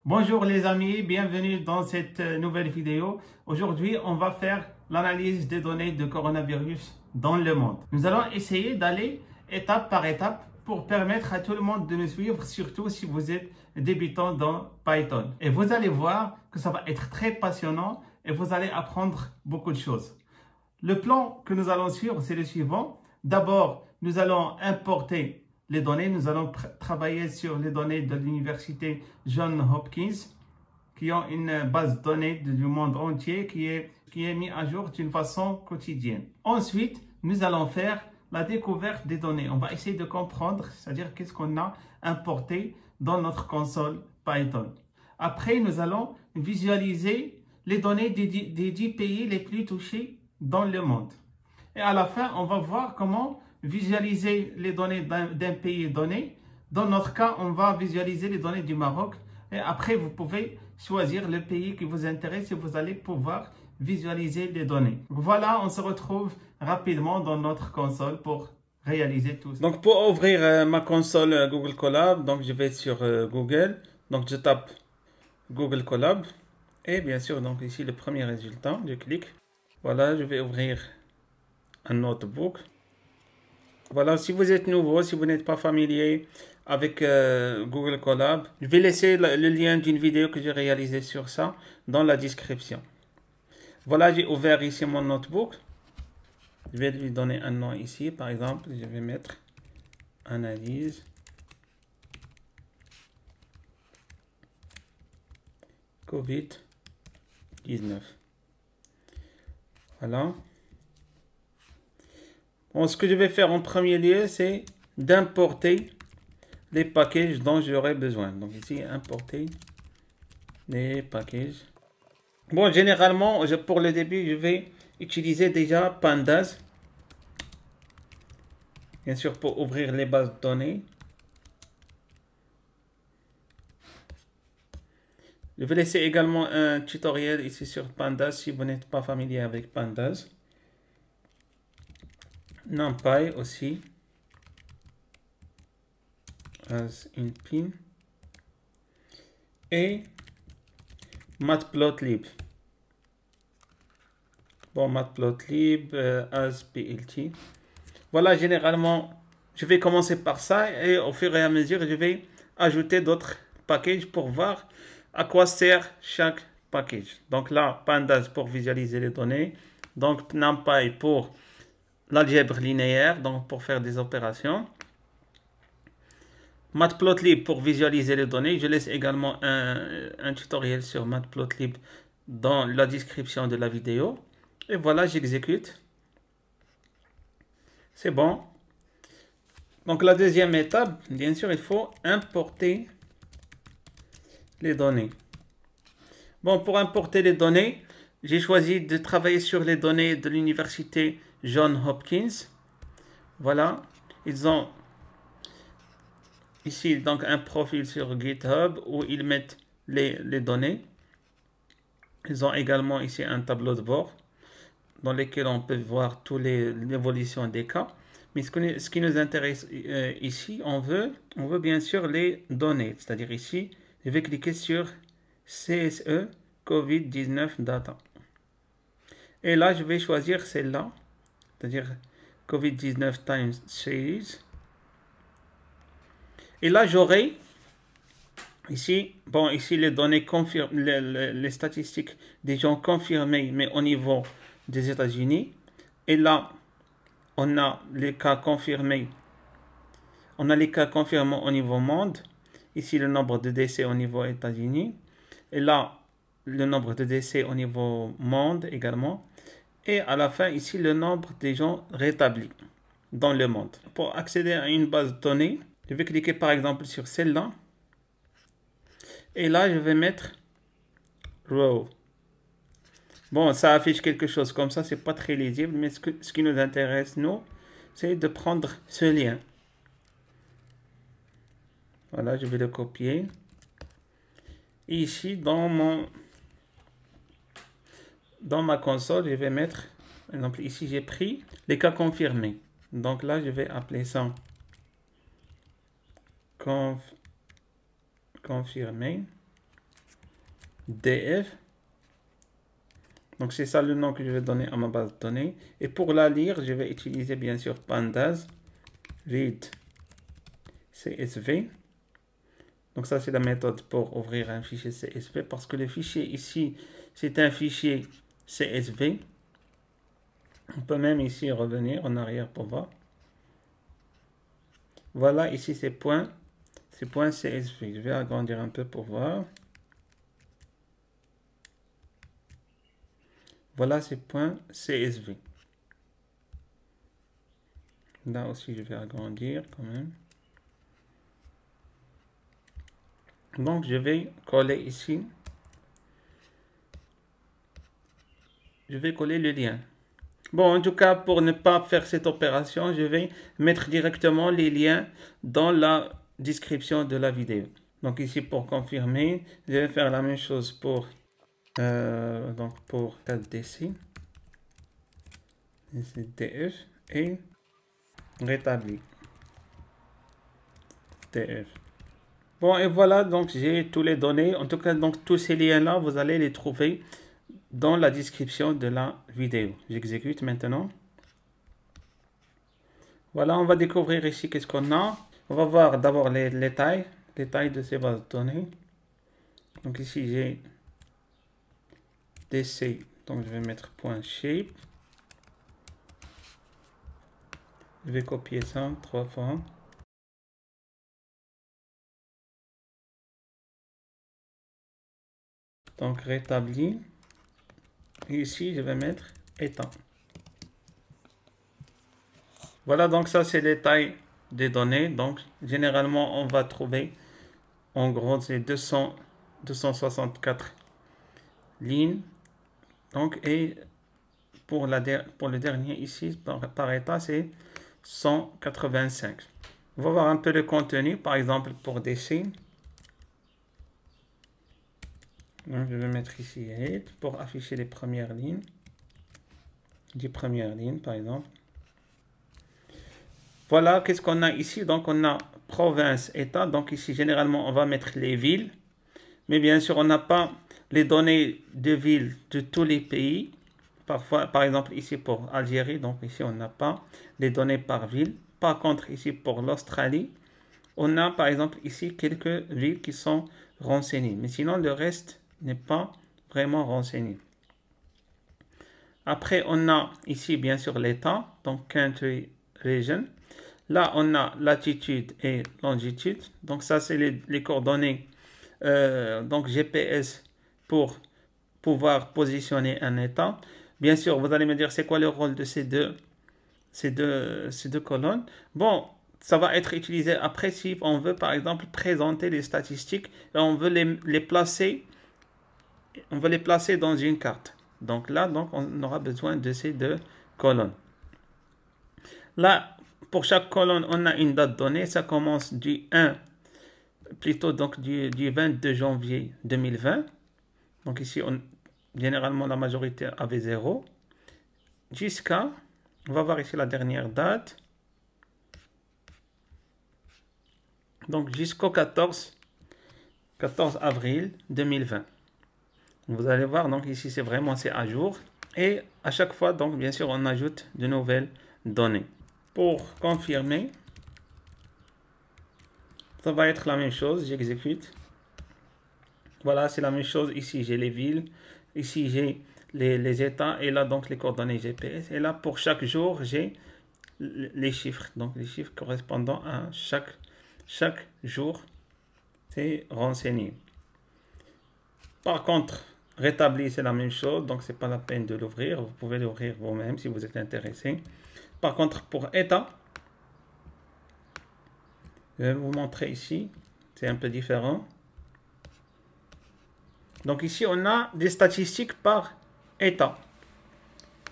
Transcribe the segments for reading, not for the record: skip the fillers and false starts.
Bonjour les amis, bienvenue dans cette nouvelle vidéo. Aujourd'hui, on va faire l'analyse des données de coronavirus dans le monde. Nous allons essayer d'aller étape par étape pour permettre à tout le monde de nous suivre, surtout si vous êtes débutant dans Python. Et vous allez voir que ça va être très passionnant et vous allez apprendre beaucoup de choses. Le plan que nous allons suivre, c'est le suivant. D'abord, nous allons importer les données. Nous allons travailler sur les données de l'université Johns Hopkins qui ont une base de données du monde entier qui est mise à jour d'une façon quotidienne. Ensuite, nous allons faire la découverte des données. On va essayer de comprendre, c'est-à-dire qu'est-ce qu'on a importé dans notre console Python. Après, nous allons visualiser les données des 10 pays les plus touchés dans le monde. Et à la fin, on va voir comment visualiser les données d'un pays donné. Dans notre cas, on va visualiser les données du Maroc. Et après, vous pouvez choisir le pays qui vous intéresse et vous allez pouvoir visualiser les données. Voilà, on se retrouve rapidement dans notre console pour réaliser tout ça. Donc, pour ouvrir ma console Google Colab, donc je vais sur Google. Donc, je tape Google Colab. Et bien sûr, donc ici, le premier résultat, je clique. Voilà, je vais ouvrir un notebook. Voilà, si vous êtes nouveau, si vous n'êtes pas familier avec Google Colab, je vais laisser le lien d'une vidéo que j'ai réalisée sur ça dans la description. Voilà, j'ai ouvert ici mon notebook. Je vais lui donner un nom ici, par exemple, je vais mettre analyse COVID-19. Voilà. Bon, ce que je vais faire en premier lieu, c'est d'importer les packages dont j'aurai besoin. Donc ici, importer les packages. Bon, généralement, pour le début, je vais utiliser déjà Pandas. Bien sûr, pour ouvrir les bases de données. Je vais laisser également un tutoriel ici sur Pandas si vous n'êtes pas familier avec Pandas. NumPy aussi. As in pin. Et Matplotlib. Bon, Matplotlib, as plt. Voilà, généralement, je vais commencer par ça et au fur et à mesure, je vais ajouter d'autres packages pour voir à quoi sert chaque package. Donc là, Pandas pour visualiser les données. Donc NumPy pour l'algèbre linéaire, donc pour faire des opérations. Matplotlib pour visualiser les données. Je laisse également un tutoriel sur Matplotlib dans la description de la vidéo. Et voilà, j'exécute. C'est bon. Donc la deuxième étape, bien sûr, il faut importer les données. Bon, pour importer les données, j'ai choisi de travailler sur les données de l'université Johns Hopkins. Voilà, ils ont ici donc un profil sur GitHub où ils mettent les données. Ils ont également ici un tableau de bord dans lequel on peut voir toute l'évolution des cas. Mais ce qui nous intéresse ici, on veut bien sûr les données. C'est-à-dire ici, je vais cliquer sur CSE COVID-19 Data. Et là, je vais choisir celle-là, c'est-à-dire COVID-19 Time Series. Et là, j'aurai ici, bon, ici les données confirmées, les statistiques des gens confirmés, mais au niveau des États-Unis. Et là, on a les cas confirmés. On a les cas confirmés au niveau monde. Ici, le nombre de décès au niveau États-Unis. Et là, le nombre de décès au niveau monde également. Et à la fin, ici, le nombre des gens rétablis dans le monde. Pour accéder à une base de données, je vais cliquer par exemple sur celle-là. Et là, je vais mettre row. Bon, ça affiche quelque chose comme ça, c'est pas très lisible, mais ce qui nous intéresse, nous, c'est de prendre ce lien. Voilà, je vais le copier. Et ici, dans ma console, je vais mettre, par exemple, ici, j'ai pris les cas confirmés. Donc là, je vais appeler ça confirmé. df. Donc c'est ça le nom que je vais donner à ma base de données. Et pour la lire, je vais utiliser bien sûr pandas read CSV. Donc ça c'est la méthode pour ouvrir un fichier CSV parce que le fichier ici c'est un fichier CSV. On peut même ici revenir en arrière pour voir. Voilà, ici c'est point CSV. Je vais agrandir un peu pour voir. Voilà, c'est point CSV. Là aussi, je vais agrandir quand même. Donc, je vais coller ici. Je vais coller le lien. Bon, en tout cas, pour ne pas faire cette opération, je vais mettre directement les liens dans la description de la vidéo. Donc ici, pour confirmer, je vais faire la même chose pour 4DC. Ici, DF et rétablir. DF. Bon, et voilà, donc j'ai tous les données. En tout cas, donc tous ces liens-là, vous allez les trouver dans la description de la vidéo. J'exécute maintenant. Voilà, on va découvrir ici qu'est-ce qu'on a. On va voir d'abord les tailles de ces bases de données. Donc ici, j'ai DC, donc je vais mettre .shape. Je vais copier ça 3 fois. Donc rétablir. Et ici, je vais mettre état. Voilà, donc ça, c'est les tailles des données. Donc, généralement, on va trouver, en gros, c'est 264 lignes. Donc, et pour le dernier ici, par état, c'est 185. On va voir un peu le contenu, par exemple, pour DC. Donc, je vais mettre ici head pour afficher les premières lignes. 10 premières lignes, par exemple. Voilà, qu'est-ce qu'on a ici? Donc, on a province, état. Donc, ici, généralement, on va mettre les villes. Mais bien sûr, on n'a pas les données de villes de tous les pays. Parfois, par exemple, ici pour Algérie, donc ici, on n'a pas les données par ville. Par contre, ici, pour l'Australie, on a, par exemple, ici, quelques villes qui sont renseignées. Mais sinon, le reste n'est pas vraiment renseigné. Après, on a ici, bien sûr, l'état, donc country, region. Là, on a latitude et longitude. Donc, ça, c'est les coordonnées donc GPS pour pouvoir positionner un état. Bien sûr, vous allez me dire, c'est quoi le rôle de ces deux colonnes? Bon, ça va être utilisé après si on veut, par exemple, présenter les statistiques et on veut les placer dans une carte. Donc là, donc, on aura besoin de ces deux colonnes. Là, pour chaque colonne, on a une date donnée. Ça commence du 1, plutôt donc du 22 janvier 2020. Donc ici, généralement, la majorité avait 0. Jusqu'à, on va voir ici la dernière date. Donc jusqu'au 14 avril 2020. Vous allez voir, donc ici, c'est vraiment, c'est à jour. Et à chaque fois, donc bien sûr, on ajoute de nouvelles données. Pour confirmer, ça va être la même chose, j'exécute. Voilà, c'est la même chose. Ici, j'ai les villes. Ici, j'ai les états. Et là, donc, les coordonnées GPS. Et là, pour chaque jour, j'ai les chiffres. Donc, les chiffres correspondant à chaque jour, c'est renseigné. Par contre, rétablir, c'est la même chose. Donc, c'est pas la peine de l'ouvrir. Vous pouvez l'ouvrir vous-même si vous êtes intéressé. Par contre, pour état, je vais vous montrer ici. C'est un peu différent. Donc ici, on a des statistiques par état.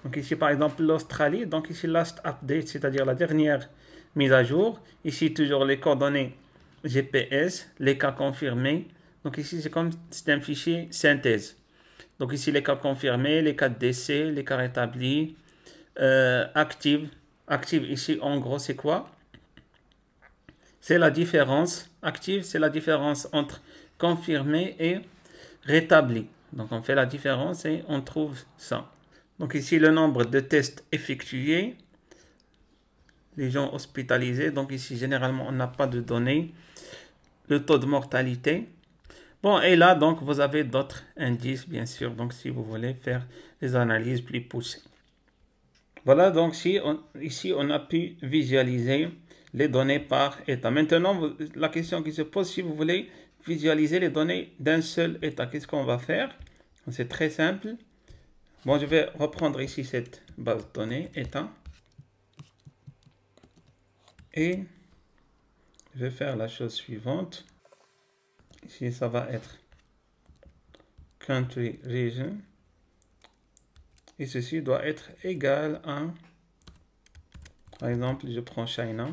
Donc ici, par exemple, l'Australie. Donc ici, last update, c'est-à-dire la dernière mise à jour. Ici, toujours les coordonnées GPS, les cas confirmés. Donc ici, c'est un fichier synthèse. Donc ici, les cas confirmés, les cas de décès, les cas rétablis, active. Active ici, en gros, c'est quoi? C'est la différence. Active, c'est la différence entre confirmé et rétabli. Donc on fait la différence et on trouve ça. Donc ici le nombre de tests effectués, les gens hospitalisés. Donc ici généralement on n'a pas de données. Le taux de mortalité. Bon, et là donc vous avez d'autres indices bien sûr. Donc si vous voulez faire des analyses plus poussées. Voilà donc ici on a pu visualiser les données par état. Maintenant la question qui se pose, si vous voulez visualiser les données d'un seul état, qu'est-ce qu'on va faire? C'est très simple. Bon, je vais reprendre ici cette base de données état et je vais faire la chose suivante. Ici ça va être country region et ceci doit être égal à, par exemple, je prends China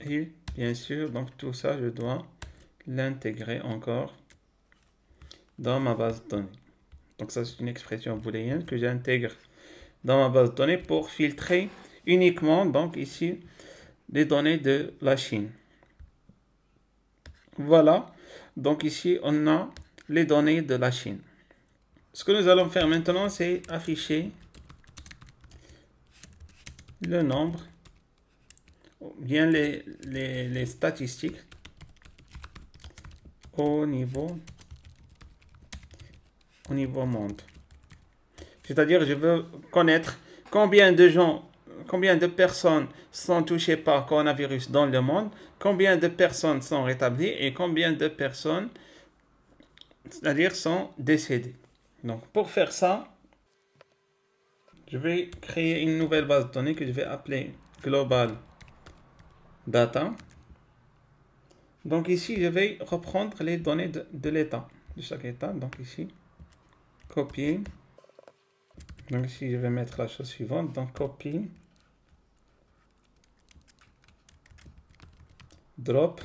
et bien sûr donc tout ça je dois l'intégrer encore dans ma base de données. Donc ça c'est une expression booléenne que j'intègre dans ma base de données pour filtrer uniquement donc ici les données de la Chine. Voilà, donc ici on a les données de la Chine. Ce que nous allons faire maintenant, c'est afficher le nombre, bien les statistiques au niveau monde. C'est-à-dire, je veux connaître combien de personnes sont touchées par coronavirus dans le monde, combien de personnes sont rétablies et combien de personnes, c'est-à-dire, sont décédées. Donc, pour faire ça, je vais créer une nouvelle base de données que je vais appeler Global Data. Donc ici, je vais reprendre les données de l'état, de chaque état. Donc ici, copier. Donc ici, je vais mettre la chose suivante. Donc copie, drop.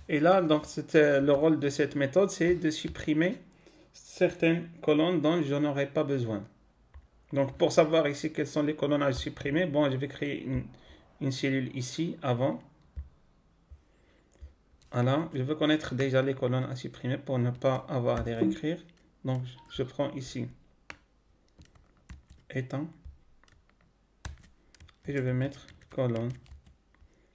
Et là, donc le rôle de cette méthode, c'est de supprimer certaines colonnes dont je n'aurai pas besoin. Donc pour savoir ici quelles sont les colonnes à supprimer, bon, je vais créer une cellule ici avant. Voilà, je veux connaître déjà les colonnes à supprimer pour ne pas avoir à les réécrire. Donc je prends ici étant et je vais mettre colonne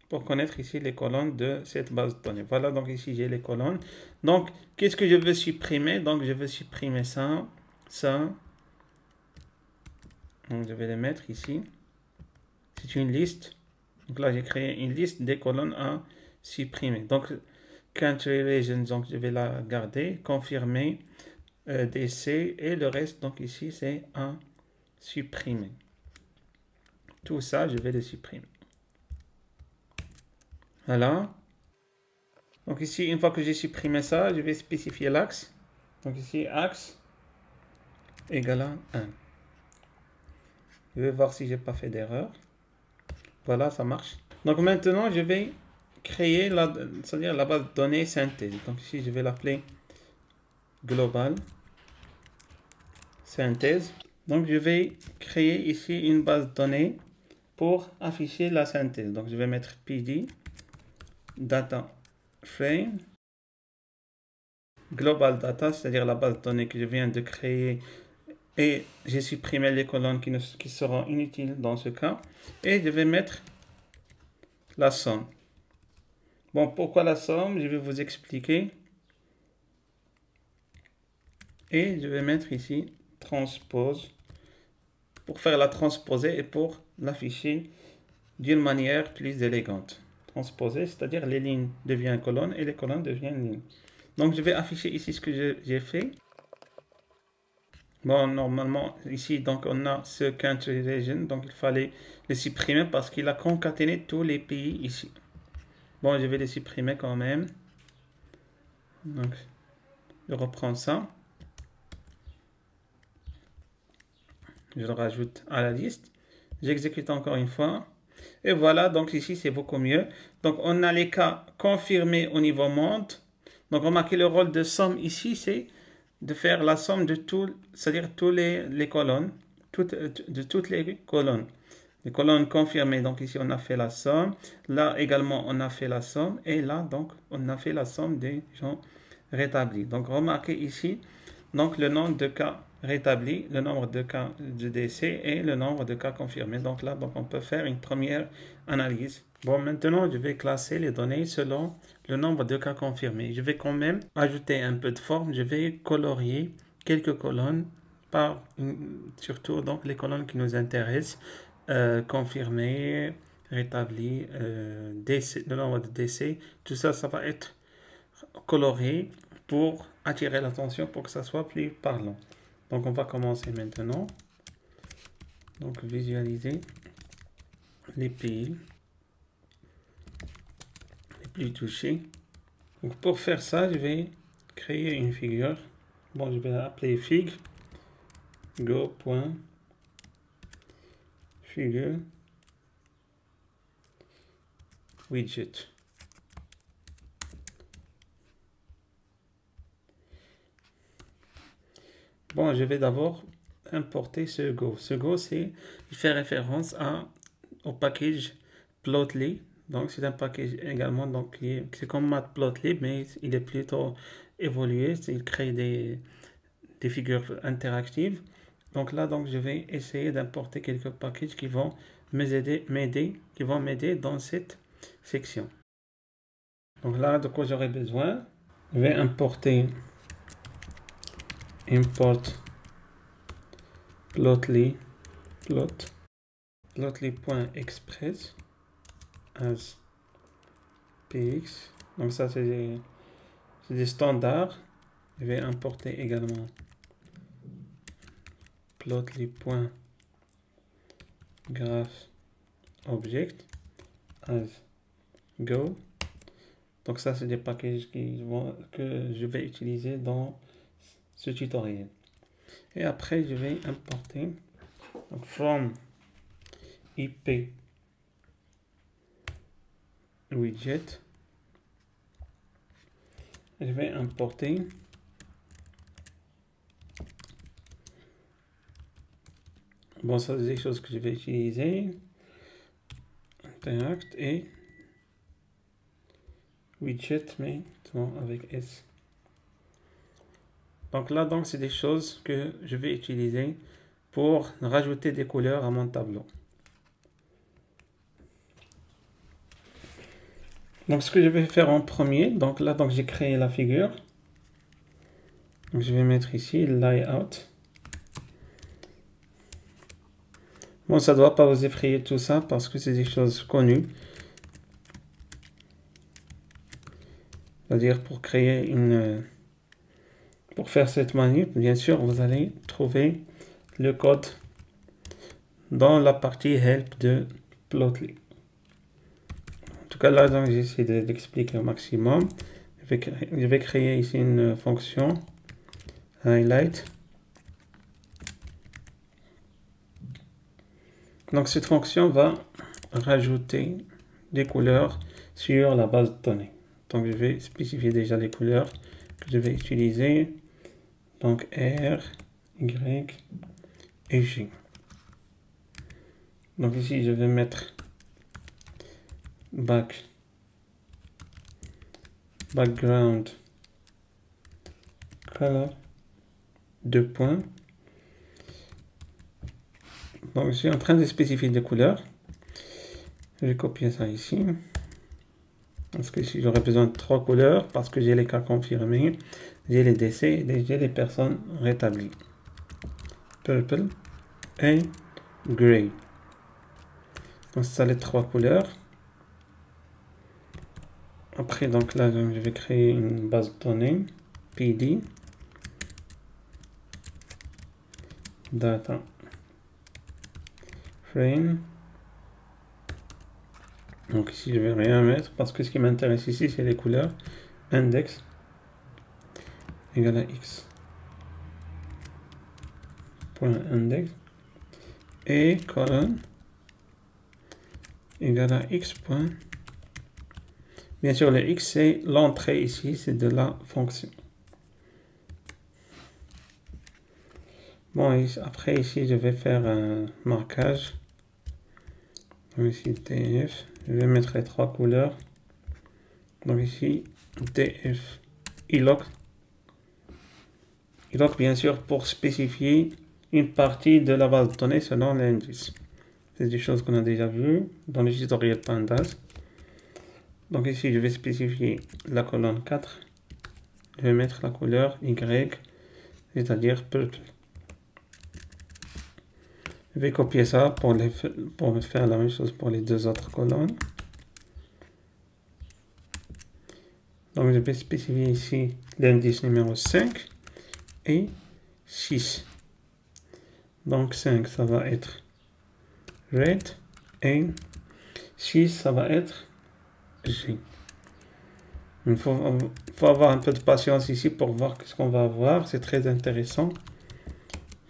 pour connaître ici les colonnes de cette base de données. Voilà, donc ici j'ai les colonnes. Donc qu'est-ce que je veux supprimer? Donc je veux supprimer ça, ça. Donc je vais les mettre ici. C'est une liste. Donc là j'ai créé une liste des colonnes à supprimer. Donc country region, donc je vais la garder, confirmer, DC et le reste donc ici c'est à supprimer. Tout ça je vais le supprimer. Voilà. Donc ici une fois que j'ai supprimé ça, je vais spécifier l'axe. Donc ici axe égale à 1. Je vais voir si j'ai pas fait d'erreur. Voilà, ça marche. Donc maintenant je vais créer c'est-à-dire la base de données synthèse. Donc ici je vais l'appeler global synthèse. Donc je vais créer ici une base de données pour afficher la synthèse. Donc je vais mettre PD data frame global data, c'est-à-dire la base de données que je viens de créer et j'ai supprimé les colonnes qui seront inutiles dans ce cas et je vais mettre la somme. Bon, pourquoi la somme? Je vais vous expliquer. Et je vais mettre ici transpose pour faire la transposer et pour l'afficher d'une manière plus élégante. Transposer, c'est-à-dire les lignes deviennent colonnes et les colonnes deviennent lignes. Donc je vais afficher ici ce que j'ai fait. Bon, normalement ici donc on a ce country region, donc il fallait le supprimer parce qu'il a concaténé tous les pays ici. Bon, je vais les supprimer quand même. Donc je reprends ça. Je le rajoute à la liste. J'exécute encore une fois. Et voilà, donc ici c'est beaucoup mieux. Donc on a les cas confirmés au niveau monde. Donc remarquez le rôle de somme ici, c'est de faire la somme de tout, c'est-à-dire toutes les colonnes, de toutes les colonnes. les colonnes confirmées. Donc ici, on a fait la somme. Là également, on a fait la somme. Et là, donc, on a fait la somme des gens rétablis. Donc, remarquez ici, donc, le nombre de cas rétablis, le nombre de cas de décès et le nombre de cas confirmés. Donc là, donc, on peut faire une première analyse. Bon, maintenant, je vais classer les données selon le nombre de cas confirmés. Je vais quand même ajouter un peu de forme. Je vais colorier quelques colonnes surtout donc les colonnes qui nous intéressent, confirmés, rétablis, décès, le nombre de décès. Tout ça, ça va être coloré pour attirer l'attention, pour que ça soit plus parlant. Donc, on va commencer maintenant. Donc, visualiser les pays les plus touchés. Donc, pour faire ça, je vais créer une figure. Bon, je vais appeler fig. Go.figure widget. Bon, je vais d'abord importer ce Go. Ce Go, il fait référence au package Plotly. Donc, c'est un package également, donc c'est comme Matplotlib, mais il est plutôt évolué. Il crée des figures interactives. Donc là, donc, je vais essayer d'importer quelques packages qui vont m'aider dans cette section. Donc là, de quoi j'aurai besoin? Je vais importer import plotly.express as px. Donc ça, c'est des standards. Je vais importer également plotly.graphObject as go. Donc ça, c'est des packages que je vais utiliser dans ce tutoriel. Et après, je vais importer donc, from IP widget. Je vais importer bon, ça c'est des choses que je vais utiliser. Interact et widget, mais avec S. Donc là, donc c'est des choses que je vais utiliser pour rajouter des couleurs à mon tableau. Donc ce que je vais faire en premier, donc là, donc j'ai créé la figure. Donc je vais mettre ici layout. Bon, ça ne doit pas vous effrayer tout ça parce que c'est des choses connues. C'est-à-dire pour créer pour faire cette manip, bien sûr, vous allez trouver le code dans la partie help de Plotly. En tout cas, là, donc j'essaie d'expliquer au maximum. Je vais créer ici une fonction highlight. Donc cette fonction va rajouter des couleurs sur la base de données. Donc je vais spécifier déjà les couleurs que je vais utiliser. Donc R, Y et G. Donc ici je vais mettre background color 2 points. Donc je suis en train de spécifier des couleurs. Je vais copier ça ici. Parce que ici j'aurais besoin de 3 couleurs parce que j'ai les cas confirmés, j'ai les décès et j'ai les personnes rétablies. Purple et gray. Donc ça les 3 couleurs. Après donc là je vais créer une base de données PD data frame. Donc ici je vais rien mettre parce que ce qui m'intéresse ici c'est les couleurs. Index égale à x point index et colonne égale à x point. Bien sûr le x c'est l'entrée ici, c'est de la fonction. Bon, après ici je vais faire un marquage Donc ici TF, je vais mettre les 3 couleurs. Donc ici TF iLock. iLock bien sûr pour spécifier une partie de la base de données selon l'indice. C'est des choses qu'on a déjà vues dans le tutoriel Pandas. Donc ici je vais spécifier la colonne 4. Je vais mettre la couleur Y, c'est-à-dire purple. Je vais copier ça pour faire la même chose pour les 2 autres colonnes. Donc je vais spécifier ici l'indice numéro 5 et 6. Donc 5 ça va être red et 6 ça va être G. Il faut avoir un peu de patience ici pour voir ce qu'on va avoir. C'est très intéressant.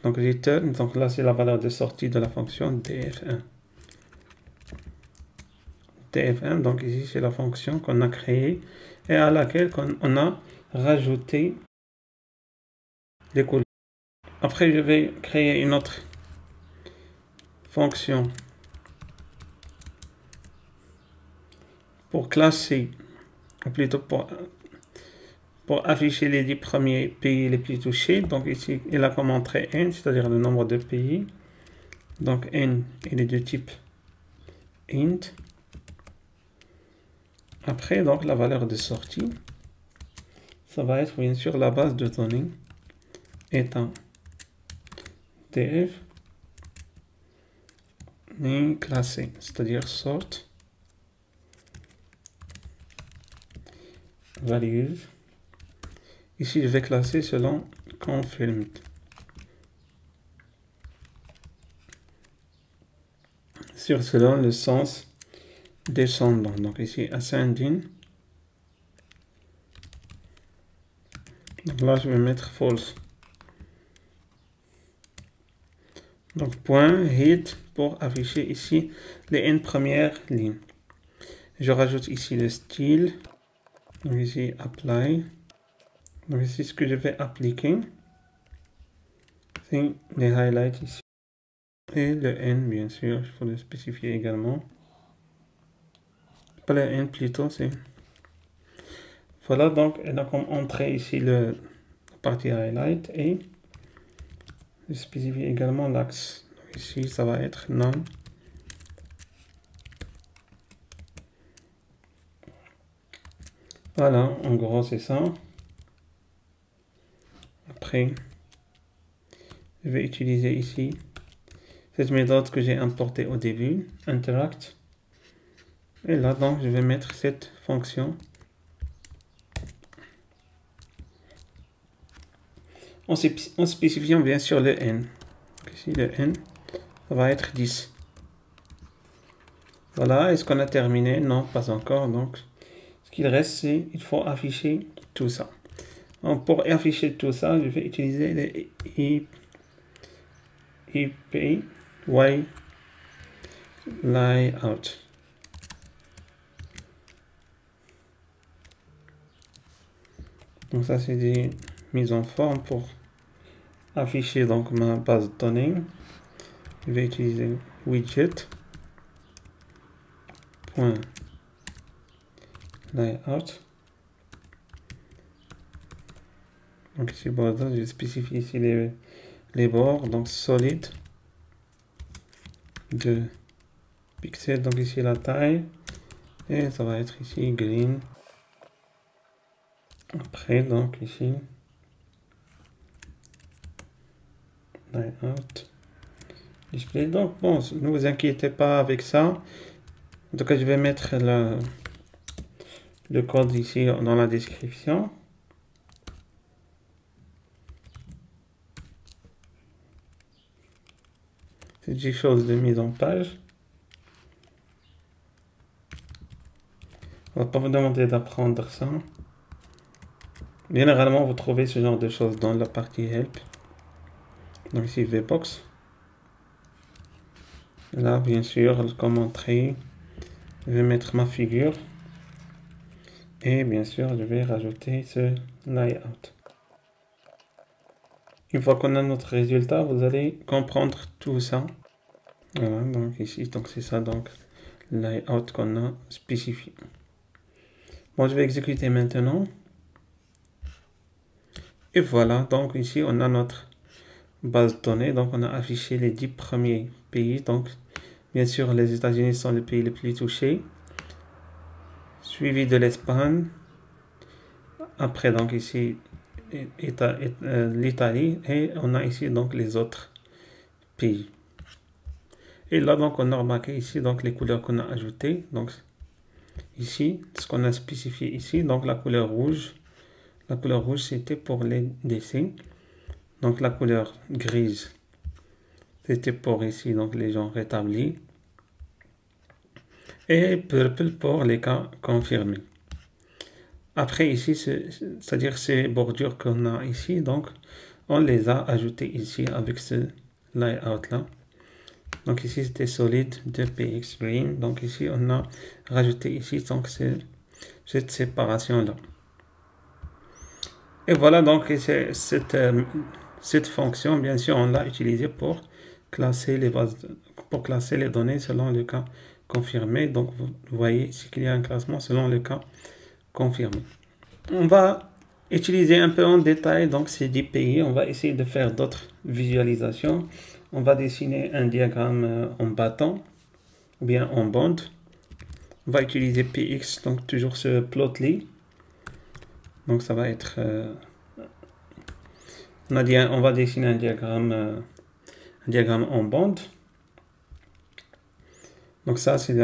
Donc return, donc là c'est la valeur de sortie de la fonction df1. df1, donc ici c'est la fonction qu'on a créée et à laquelle on a rajouté des couleurs. Après je vais créer une autre fonction pour classer, ou plutôt pour afficher les 10 premiers pays les plus touchés. Donc ici, il a comme entrée n, c'est-à-dire le nombre de pays. Donc n, il est de type int. Après, donc la valeur de sortie, ça va être bien sûr la base de données étant df et classé, c'est-à-dire sort values. Ici, je vais classer selon confirmed. Selon le sens descendant. Donc ici, ascending. Donc là, je vais mettre false. Donc point hit pour afficher ici les n premières lignes. Je rajoute ici le style. Donc ici, apply. Donc ici, ce que je vais appliquer, c'est les highlights ici. Et le N, bien sûr, il faut le spécifier également. Pas le N plutôt, c'est... Voilà, donc, elle a comme entrée ici la partie highlight et je spécifie également l'axe. Ici, ça va être none. Voilà, en gros, c'est ça. Après, je vais utiliser ici cette méthode que j'ai importée au début, interact. Et là, donc, je vais mettre cette fonction en spécifiant bien sûr le n. Donc ici, le n, ça va être 10. Voilà, est-ce qu'on a terminé? Non, pas encore. Donc, ce qu'il reste, c'est il faut afficher tout ça. Donc, pour afficher tout ça, je vais utiliser les IP Y layout. Donc ça, c'est des mises en forme pour afficher donc ma base de données. Je vais utiliser widget point layout. Donc ici border, je spécifie ici les bords, donc solide de pixels, donc ici la taille et ça va être ici green. Après donc ici layout display. Donc bon, ne vous inquiétez pas avec ça. En tout cas, je vais mettre le code ici dans la description. C'est des choses de mise en page. On va pas vous demander d'apprendre ça. Généralement, vous trouvez ce genre de choses dans la partie help. Donc ici, VBox. Là, bien sûr, comme entrée, je vais mettre ma figure. Et bien sûr, je vais rajouter ce layout. Une fois qu'on a notre résultat, vous allez comprendre tout ça. Voilà, donc ici, donc c'est ça, donc layout qu'on a spécifié. Bon, je vais exécuter maintenant. Et voilà, donc ici on a notre base de données. Donc on a affiché les 10 premiers pays. Donc bien sûr les États-Unis sont le pays le plus touché, suivi de l'Espagne. Après donc ici l'Italie, et on a ici donc les autres pays. Et là donc on a remarqué ici donc les couleurs qu'on a ajoutées. Donc ici ce qu'on a spécifié ici, donc la couleur rouge. La couleur rouge c'était pour les dessins. Donc la couleur grise c'était pour ici donc les gens rétablis. Et purple pour les cas confirmés. Après ici, c'est-à-dire ces bordures qu'on a ici, donc on les a ajoutées ici avec ce layout là. Donc ici c'était solide de PX green. Donc ici on a rajouté ici donc cette séparation là. Et voilà, donc cette fonction, bien sûr, on l'a utilisée pour classer les bases, pour classer les données selon le cas confirmé. Donc vous voyez ici qu'il y a un classement selon le cas confirmé. On va utiliser un peu en détail donc ces 10 pays. On va essayer de faire d'autres visualisations. On va dessiner un diagramme en bâton ou bien en bande. On va utiliser PX, donc toujours ce plotly. Donc ça va être on va dessiner un diagramme en bande. Donc ça c'est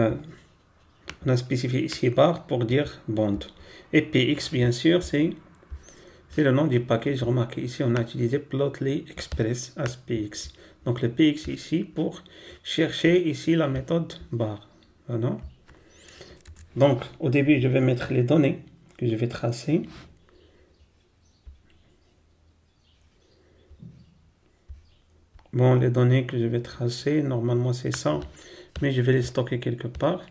on a spécifié ici barre pour dire bande. Et PX bien sûr c'est le nom du package. Remarquez ici on a utilisé plotly express as PX. Donc le PX ici pour chercher ici la méthode barre. Voilà. Donc au début je vais mettre les données que je vais tracer. Bon, les données que je vais tracer, normalement c'est 100, mais je vais les stocker quelque part.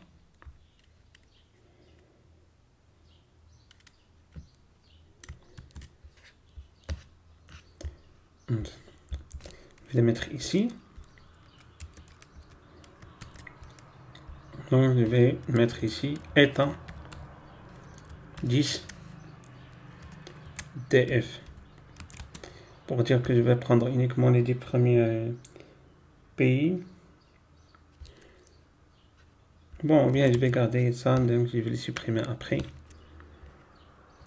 Je vais les mettre ici. Donc je vais mettre ici état 10 df. Pour dire que je vais prendre uniquement les 10 premiers pays. Bon, bien, je vais garder ça, donc je vais les supprimer après.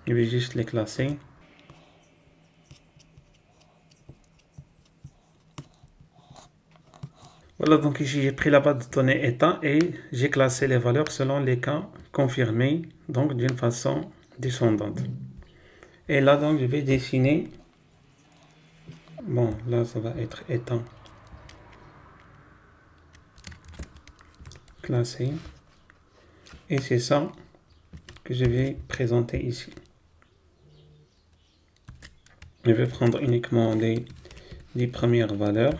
Je vais juste les classer. Voilà, donc ici j'ai pris la base de données état et j'ai classé les valeurs selon les cas confirmés, donc d'une façon descendante. Et là, donc je vais dessiner. Bon, là ça va être état classé. Et c'est ça que je vais présenter ici. Je vais prendre uniquement les 10 premières valeurs.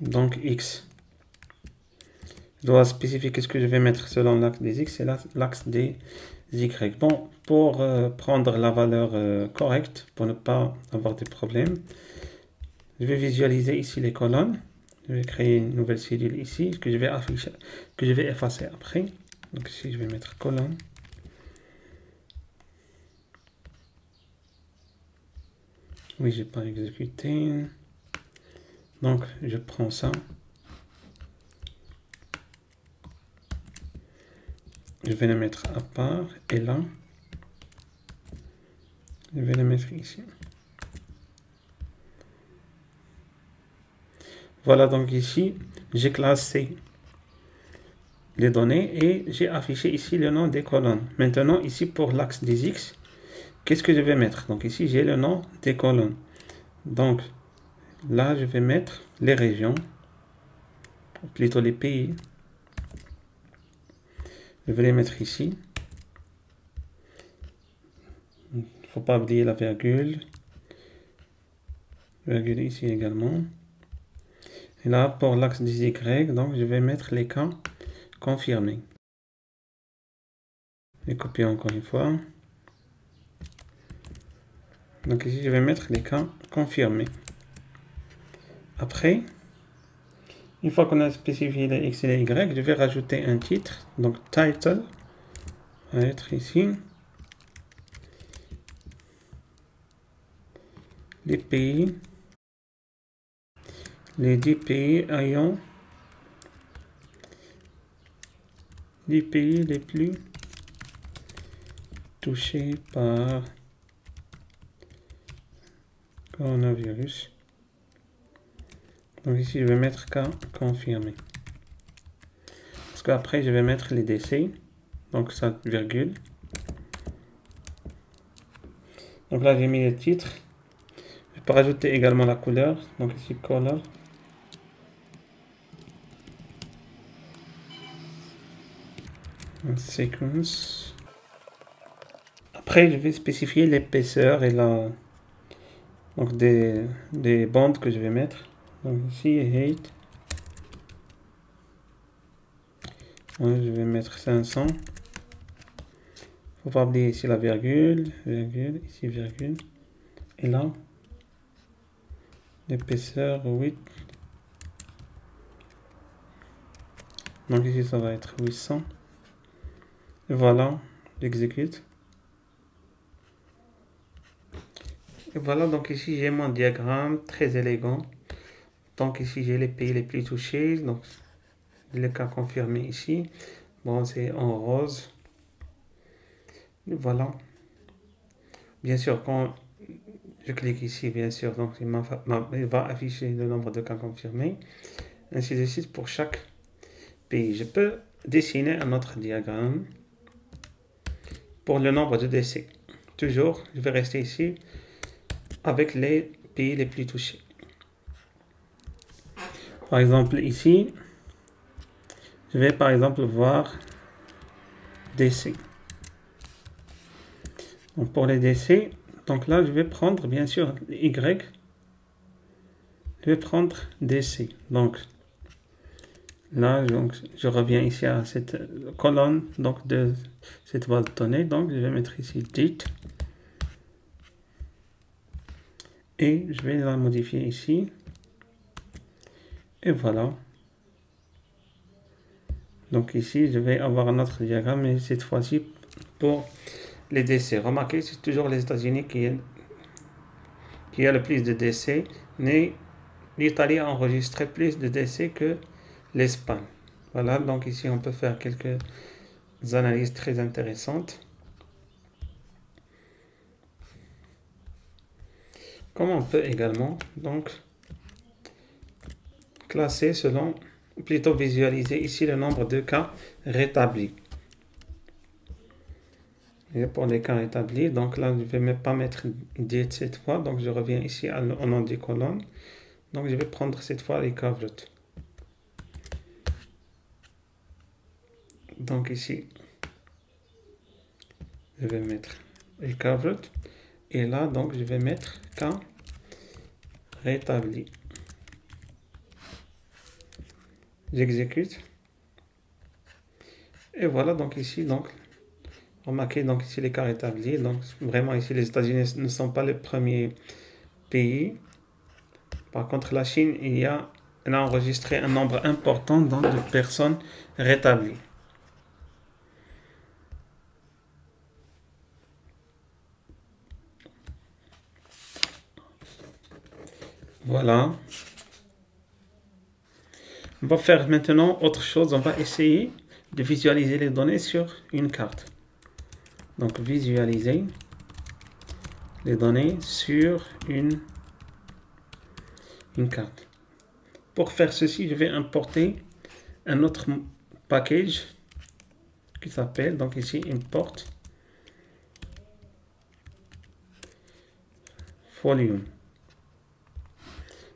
Donc X. Je dois spécifier ce que je vais mettre selon l'axe des X et l'axe des Y. Bon, pour prendre la valeur correcte, pour ne pas avoir de problèmes, je vais visualiser ici les colonnes. Je vais créer une nouvelle cellule ici que je vais afficher, que je vais effacer après. Donc ici je vais mettre colonne. Oui, j'ai pas exécuté. Donc je prends ça. Je vais le mettre à part et là, je vais le mettre ici. Voilà, donc ici, j'ai classé les données et j'ai affiché ici le nom des colonnes. Maintenant, ici, pour l'axe des X, qu'est-ce que je vais mettre? Donc ici, j'ai le nom des colonnes. Donc là, je vais mettre les régions, plutôt les pays. Je vais les mettre ici. Il ne faut pas oublier la virgule. Virgule ici également. Et là, pour l'axe des Y, donc je vais mettre les cas confirmés. Je vais copier encore une fois. Donc ici, je vais mettre les cas confirmés. Après, Une fois qu'on a spécifié les X et les Y, je vais rajouter un titre. Donc title va être ici. Les pays. Les 10 pays ayant les pays les plus touchés par coronavirus. Donc ici, je vais mettre cas confirmé. Parce qu'après, je vais mettre les décès. Donc ça, virgule. Donc là, j'ai mis le titre. Je peux rajouter également la couleur. Donc ici, color. Sequence. Après, je vais spécifier l'épaisseur et la... Donc des bandes que je vais mettre. Donc ici, height. Ouais, je vais mettre 500. Faut pas oublier ici la virgule, ici virgule. Et là, l'épaisseur 8. Donc ici, ça va être 800. Et voilà, j'exécute. Et voilà, donc ici, j'ai mon diagramme très élégant. Donc ici, j'ai les pays les plus touchés. Donc, le cas confirmé ici. Bon, c'est en rose. Et voilà. Bien sûr, quand je clique ici, bien sûr, donc il va afficher le nombre de cas confirmés. Ainsi de suite pour chaque pays. Je peux dessiner un autre diagramme pour le nombre de décès. Toujours, je vais rester ici avec les pays les plus touchés. Par exemple, ici, je vais par exemple voir décès. Donc pour les décès, donc là, je vais prendre bien sûr Y. Je vais prendre décès. Donc là, donc, je reviens ici à cette colonne donc de cette base de données. Donc je vais mettre ici date. Et je vais la modifier ici. Et voilà. Donc ici, je vais avoir un autre diagramme, mais cette fois-ci pour les décès. Remarquez, c'est toujours les États-Unis qui a le plus de décès, mais l'Italie a enregistré plus de décès que l'Espagne. Voilà, donc ici on peut faire quelques analyses très intéressantes. Comme on peut également donc classer selon, plutôt visualiser ici le nombre de cas rétablis. Et pour les cas rétablis, donc là je ne vais pas mettre date cette fois, donc je reviens ici au nom des colonnes. Donc je vais prendre cette fois les covered. Donc ici, je vais mettre les covered. Et là, donc je vais mettre cas rétabli. J'exécute. Et voilà, donc ici, donc, remarquez donc ici les cas rétablis. Donc vraiment ici, les États-Unis ne sont pas les premiers pays. Par contre, la Chine, elle a enregistré un nombre important donc, de personnes rétablies. Voilà. On va faire maintenant autre chose. On va essayer de visualiser les données sur une carte. Donc, visualiser les données sur une carte. Pour faire ceci, je vais importer un autre package qui s'appelle, donc ici, import Folium.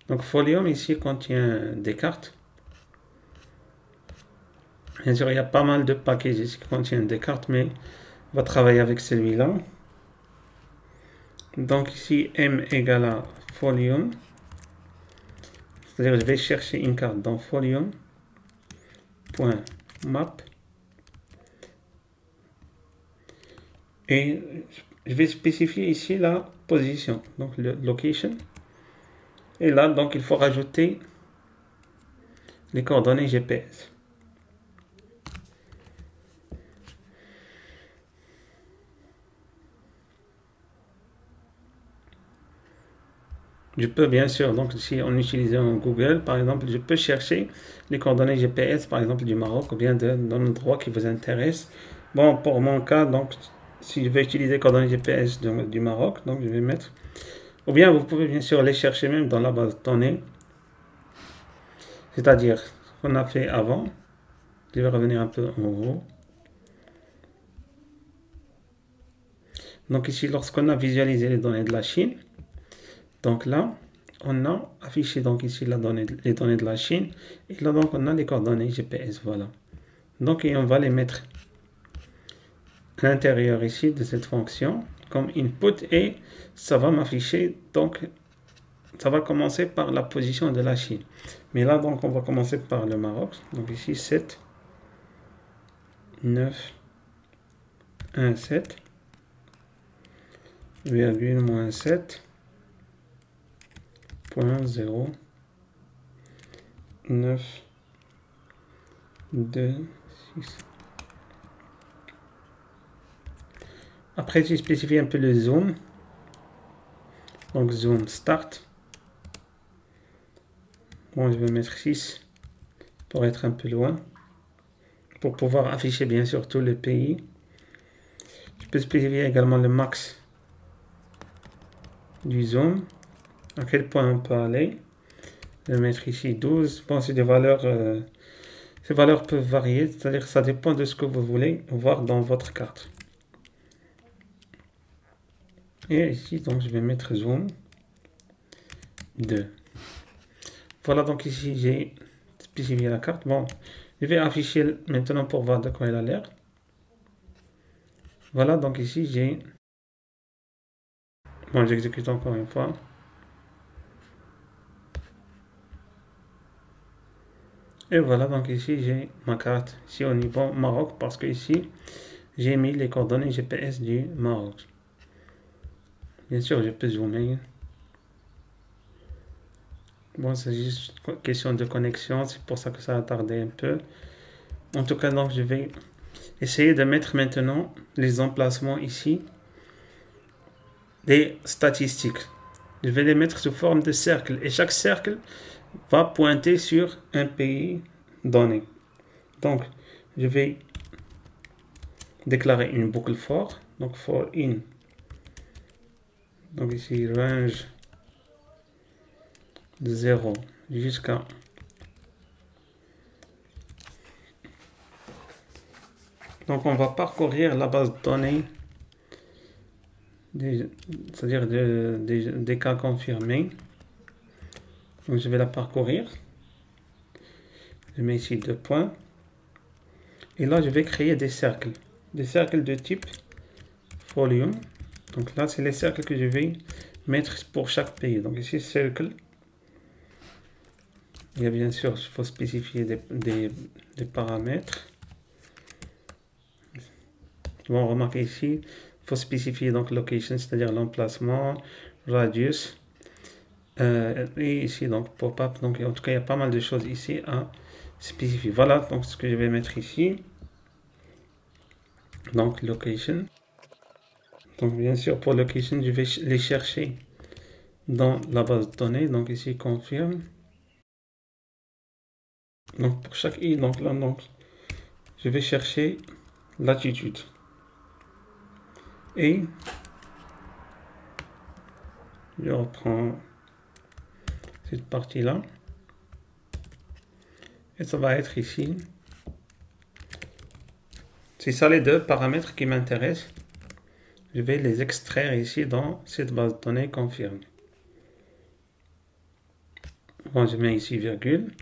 Donc, Folium ici contient des cartes. Bien sûr, il y a pas mal de packages ici qui contiennent des cartes, mais on va travailler avec celui-là. Donc ici, M égale à Folium. C'est-à-dire je vais chercher une carte dans Folium.map. Et je vais spécifier ici la position, donc le location. Et là, donc, il faut rajouter les coordonnées GPS. Je peux bien sûr, donc si on utilise Google, par exemple, je peux chercher les coordonnées GPS, par exemple du Maroc, ou bien d'un endroit qui vous intéresse. Bon, pour mon cas, donc, si je vais utiliser les coordonnées GPS du Maroc, donc je vais mettre, ou bien vous pouvez bien sûr les chercher même dans la base de données, c'est-à-dire ce qu'on a fait avant. Je vais revenir un peu en haut. Donc ici, lorsqu'on a visualisé les données de la Chine, donc là, on a affiché donc ici les données de la Chine. Et là, donc, on a les coordonnées GPS, voilà. Donc, et on va les mettre à l'intérieur ici de cette fonction comme input et ça va m'afficher, donc, ça va commencer par la position de la Chine. Mais là, donc, on va commencer par le Maroc. Donc ici, 7, 9, 1, 7, virgule, moins 7, 0, 9, 2, 6. Après, je spécifie un peu le zoom. Donc, zoom start. Bon, je vais mettre 6 pour être un peu loin. Pour pouvoir afficher, bien sûr, tous les pays. Je peux spécifier également le max du zoom. À quel point on peut aller. Je vais mettre ici 12. Bon, c'est des valeurs... ces valeurs peuvent varier, c'est-à-dire que ça dépend de ce que vous voulez voir dans votre carte. Et ici, donc, je vais mettre zoom 2. Voilà, donc ici, j'ai spécifié la carte. Bon, je vais afficher maintenant pour voir de quoi elle a l'air. Voilà, donc ici, j'ai... Bon, j'exécute encore une fois. Et voilà, donc ici, j'ai ma carte ici au niveau Maroc, parce que ici, j'ai mis les coordonnées GPS du Maroc. Bien sûr, je peux zoomer. Bon, c'est juste une question de connexion, c'est pour ça que ça a tardé un peu. En tout cas, donc, je vais essayer de mettre maintenant les emplacements ici des statistiques. Je vais les mettre sous forme de cercle et chaque cercle va pointer sur un pays donné. Donc, je vais déclarer une boucle for. Donc, for in. Donc, ici, range de 0 jusqu'à donc on va parcourir la base de données, c'est-à-dire des cas confirmés. Donc je vais la parcourir. Je mets ici 2 points. Et là je vais créer des cercles de type volume. Donc là c'est les cercles que je vais mettre pour chaque pays. Donc ici cercle. Il y a bien sûr, il faut spécifier des paramètres. Bon, remarquez ici, il faut spécifier donc location, c'est-à-dire l'emplacement, radius, et ici donc pop-up. Donc en tout cas, il y a pas mal de choses ici à spécifier. Voilà donc ce que je vais mettre ici. Donc location. Donc bien sûr pour location, je vais les chercher dans la base de données. Donc ici confirme. Donc pour chaque i, donc là donc je vais chercher latitude. Et je reprends cette partie-là. Et ça va être ici. C'est ça les deux paramètres qui m'intéressent. Je vais les extraire ici dans cette base de données confirme. Bon, je mets ici virgule.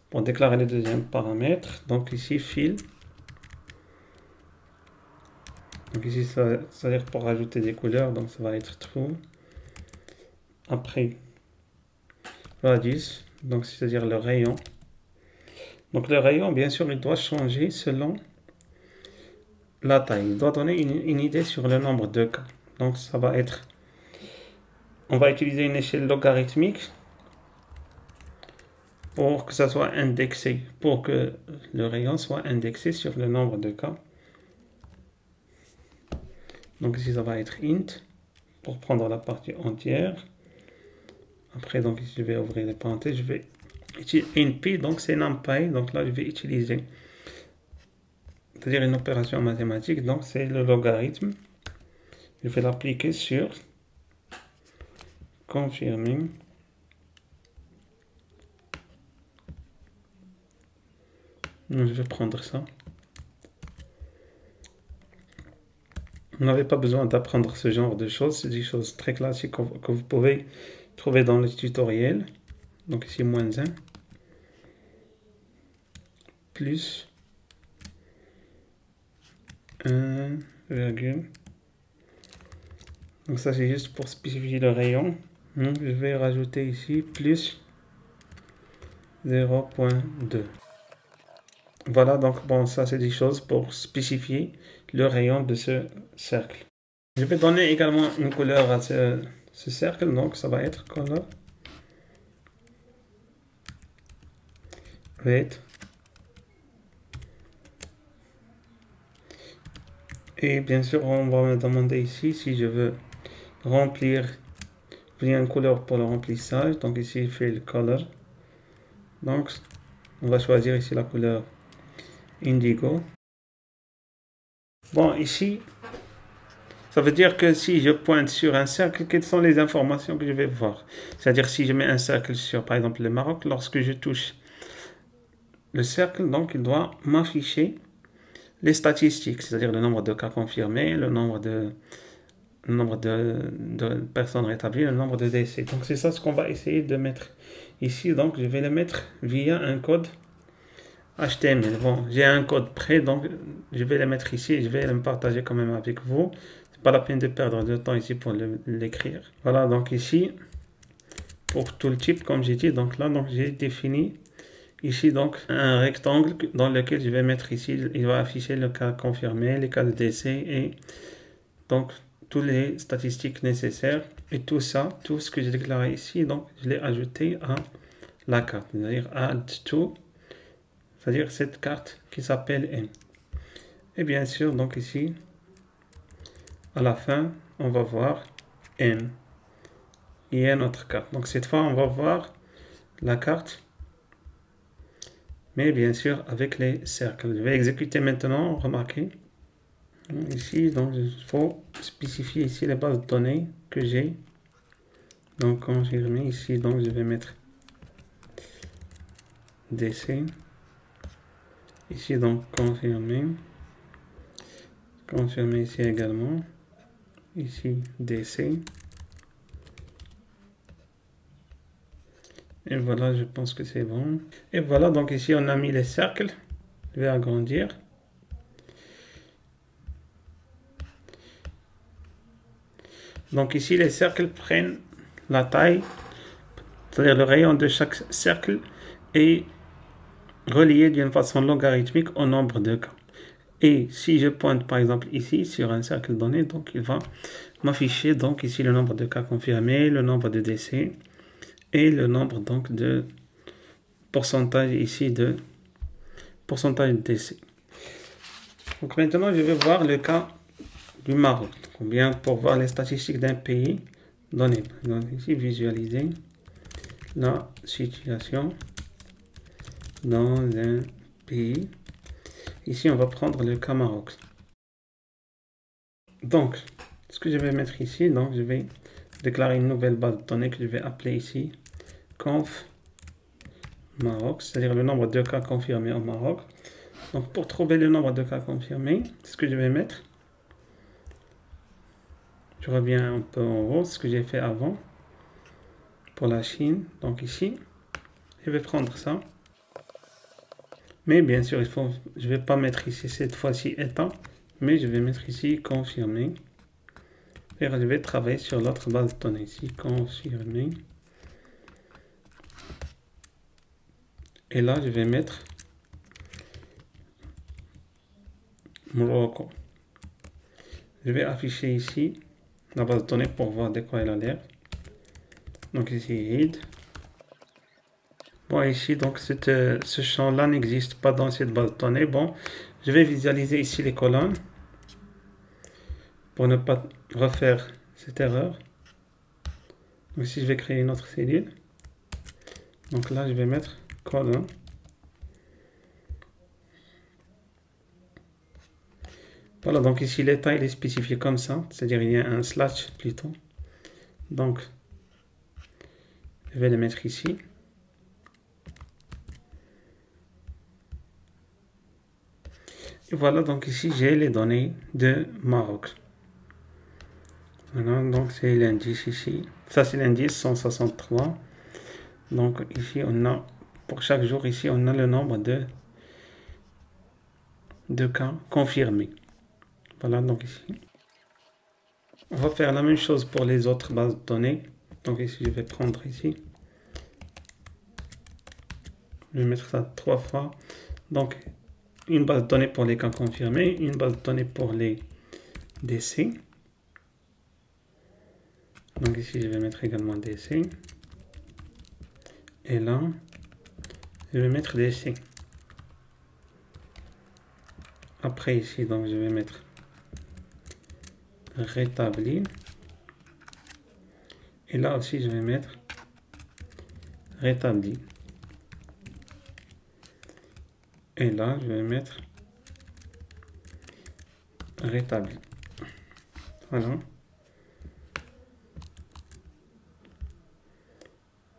Pour déclarer le deuxième paramètre. Donc ici fil. Donc ici, ça veut dire pour rajouter des couleurs, donc ça va être true. Après, radius, donc c'est-à-dire le rayon. Donc le rayon, bien sûr, il doit changer selon la taille. Il doit donner une idée sur le nombre de cas. Donc ça va être, on va utiliser une échelle logarithmique. pour que ça soit indexé, pour que le rayon soit indexé sur le nombre de cas. Donc ici, ça va être int pour prendre la partie entière. Après, donc ici, je vais ouvrir les parenthèses, je vais utiliser np, donc c'est numpy, donc là, je vais utiliser, c'est-à-dire une opération mathématique, donc c'est le logarithme. Je vais l'appliquer sur confirming. Donc, je vais prendre ça. Vous n'avez pas besoin d'apprendre ce genre de choses, c'est des choses très classiques que vous pouvez trouver dans le tutoriel. Donc ici, moins 1, plus 1, virgule. Donc ça, c'est juste pour spécifier le rayon. Donc je vais rajouter ici plus 0.2. Voilà, donc bon, ça c'est des choses pour spécifier le rayon de ce cercle. Je vais donner également une couleur à ce cercle, donc ça va être color weight. Et bien sûr, on va me demander ici si je veux remplir bien une couleur pour le remplissage. Donc ici, il fait le color. Donc, on va choisir ici la couleur indigo. Bon, ici, ça veut dire que si je pointe sur un cercle, quelles sont les informations que je vais voir? C'est-à-dire si je mets un cercle sur, par exemple, le Maroc, lorsque je touche le cercle, donc il doit m'afficher les statistiques, c'est-à-dire le nombre de cas confirmés, le nombre de personnes rétablies, le nombre de décès. Donc c'est ça ce qu'on va essayer de mettre ici. Donc je vais le mettre via un code HTML. Bon, j'ai un code prêt, donc je vais le mettre ici et je vais le partager quand même avec vous. C'est pas la peine de perdre de temps ici pour l'écrire. Voilà, donc ici, pour tout le type, comme j'ai dit, donc là, donc j'ai défini ici donc un rectangle dans lequel je vais mettre ici, il va afficher le cas confirmé, les cas de décès et donc toutes les statistiques nécessaires. Et tout ça, tout ce que j'ai déclaré ici, donc je l'ai ajouté à la carte, c'est-à-dire add to, c'est-à-dire cette carte qui s'appelle M. Et bien sûr, donc ici, à la fin, on va voir M. Il y a notre carte. Donc cette fois, on va voir la carte, mais bien sûr avec les cercles. Je vais exécuter maintenant, remarquez. Ici, donc il faut spécifier ici les bases de données que j'ai. Donc confirmer ici, donc je vais mettre DC. Ici donc confirmer. Confirmer ici également. Ici DC. Et voilà, je pense que c'est bon. Et voilà, donc ici on a mis les cercles. Je vais agrandir. Donc ici les cercles prennent la taille, c'est-à-dire le rayon de chaque cercle est relié d'une façon logarithmique au nombre de cas. Et si je pointe par exemple ici sur un cercle donné, donc il va m'afficher donc ici le nombre de cas confirmés, le nombre de décès et le nombre donc de pourcentage ici de pourcentage de décès. Donc maintenant je vais voir le cas du Maroc, ou bien pour voir les statistiques d'un pays donné. Donc ici visualiser la situation dans un pays. Ici on va prendre le cas Maroc. Donc ce que je vais mettre ici, donc je vais déclarer une nouvelle base de données que je vais appeler ici conf Maroc, c'est-à-dire le nombre de cas confirmés au Maroc. Donc pour trouver le nombre de cas confirmés, ce que je vais mettre, je reviens un peu en haut, ce que j'ai fait avant pour la Chine. Donc ici, je vais prendre ça. Mais bien sûr, je ne vais pas mettre ici cette fois-ci état, mais je vais mettre ici confirmé. Et je vais travailler sur l'autre base de données ici, confirmé. Et là, je vais mettre Morocco. Je vais afficher ici la base de données pour voir de quoi elle a l'air. Donc ici, read. Bon, pourquoi ici, donc ce champ-là n'existe pas dans cette base de données. Bon, je vais visualiser ici les colonnes pour ne pas refaire cette erreur. Donc ici, je vais créer une autre cellule. Donc là, je vais mettre colonne. Voilà, donc ici, l'état, il est spécifié comme ça. C'est-à-dire, il y a un slash plutôt. Donc, je vais le mettre ici. Et voilà, donc ici, j'ai les données de Maroc. Voilà, donc c'est l'indice ici. Ça, c'est l'indice 163. Donc ici, on a, pour chaque jour, ici, on a le nombre de cas confirmés. Voilà, donc ici. On va faire la même chose pour les autres bases de données. Donc ici, je vais prendre ici. Je vais mettre ça 3 fois. Donc, une base de données pour les cas confirmés, une base de données pour les décès. Donc ici, je vais mettre également décès. Et là, je vais mettre décès. Après ici, donc je vais mettre rétabli. Et là aussi, je vais mettre rétabli. Et là, je vais mettre rétabli. Voilà.